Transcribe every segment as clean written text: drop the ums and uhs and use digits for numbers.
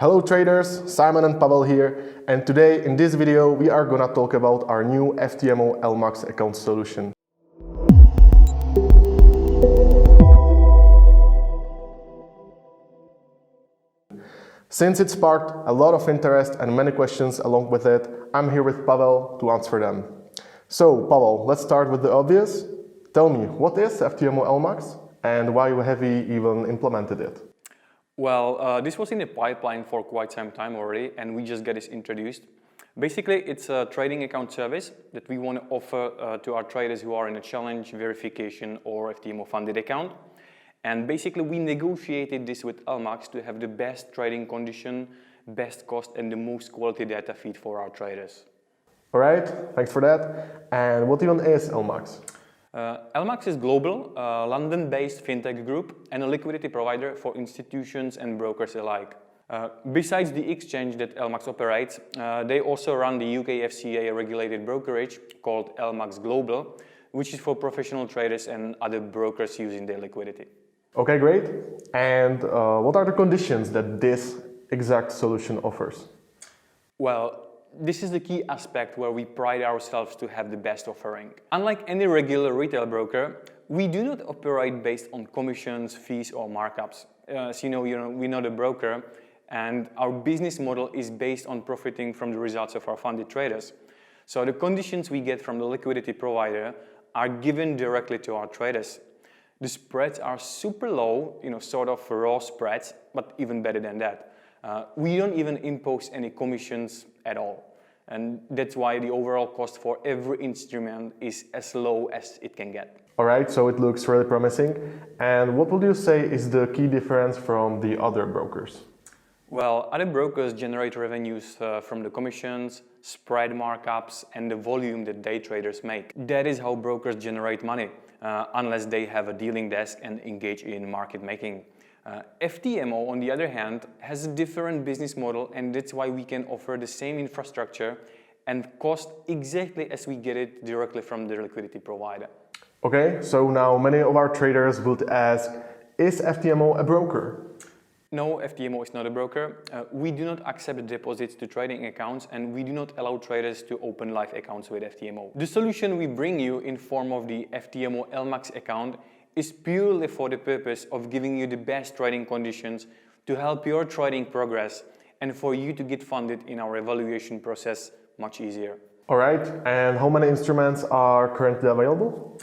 Hello traders, Simon and Pavel here, and today in this video we are gonna talk about our new FTMO LMAX account solution. Since it sparked a lot of interest and many questions along with it, I'm here with Pavel to answer them. So Pavel, let's start with the obvious. Tell me, what is FTMO LMAX and why have we even implemented it? Well, this was in the pipeline for quite some time already, and we just got this introduced. Basically, it's a trading account service that we want to offer to our traders who are in a challenge, verification, or FTMO funded account. And basically, we negotiated this with LMAX to have the best trading condition, best cost, and the most quality data feed for our traders. All right, thanks for that. And what even is LMAX? LMAX is global, London-based fintech group and a liquidity provider for institutions and brokers alike. Besides the exchange that LMAX operates, they also run the UK FCA regulated brokerage called LMAX Global, which is for professional traders and other brokers using their liquidity. Okay, great. And what are the conditions that this exact solution offers? Well, this is the key aspect where we pride ourselves to have the best offering. Unlike any regular retail broker, we do not operate based on commissions, fees, or markups. As you know, we're not a broker, and our business model is based on profiting from the results of our funded traders. So the conditions we get from the liquidity provider are given directly to our traders. The spreads are super low, sort of raw spreads, but even better than that. We don't even impose any commissions at all. And that's why the overall cost for every instrument is as low as it can get. All right, so it looks really promising. And what would you say is the key difference from the other brokers? Well, other brokers generate revenues from the commissions, spread markups, and the volume that day traders make. That is how brokers generate money, unless they have a dealing desk and engage in market making. FTMO, on the other hand, has a different business model, and that's why we can offer the same infrastructure and cost exactly as we get it directly from the liquidity provider. Okay, so now many of our traders would ask, is FTMO a broker? No, FTMO is not a broker. We do not accept deposits to trading accounts, and we do not allow traders to open live accounts with FTMO. The solution we bring you in form of the FTMO LMAX account is purely for the purpose of giving you the best trading conditions to help your trading progress and for you to get funded in our evaluation process much easier. All right, and how many instruments are currently available?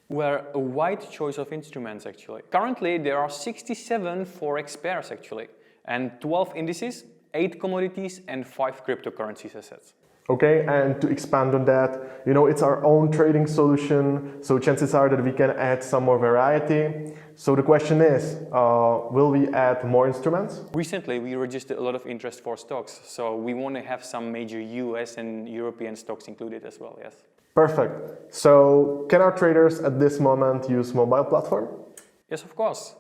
We're a wide choice of instruments actually. Currently there are 67 forex pairs actually, and 12 indices, 8 commodities and 5 cryptocurrencies assets. Okay, and to expand on that, it's our own trading solution, so chances are that we can add some more variety. So the question is, will we add more instruments? Recently, we registered a lot of interest for stocks, so we want to have some major US and European stocks included as well, yes. Perfect. So can our traders at this moment use mobile platform? Yes, of course.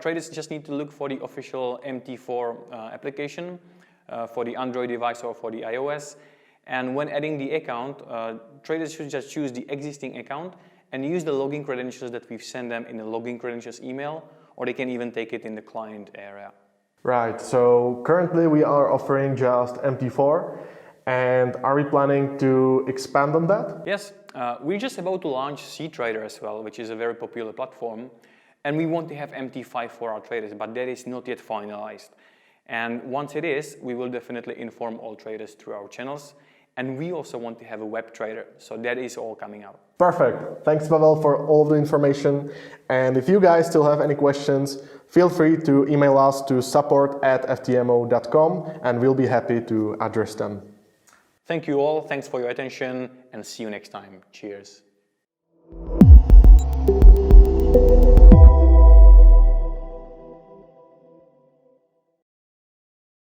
Traders just need to look for the official MT4 application for the Android device or for the iOS. And when adding the account, traders should just choose the existing account and use the login credentials that we've sent them in the login credentials email, or they can even take it in the client area. Right, so currently we are offering just MT4, and are we planning to expand on that? Yes, we're just about to launch C-Trader as well, which is a very popular platform, and we want to have MT5 for our traders, but that is not yet finalized. And once it is, we will definitely inform all traders through our channels. And we also want to have a web trader, so that is all coming out. Perfect. Thanks, Pavel, for all the information. And if you guys still have any questions, feel free to email us to support@ftmo.com and we'll be happy to address them. Thank you all, thanks for your attention, and see you next time. Cheers.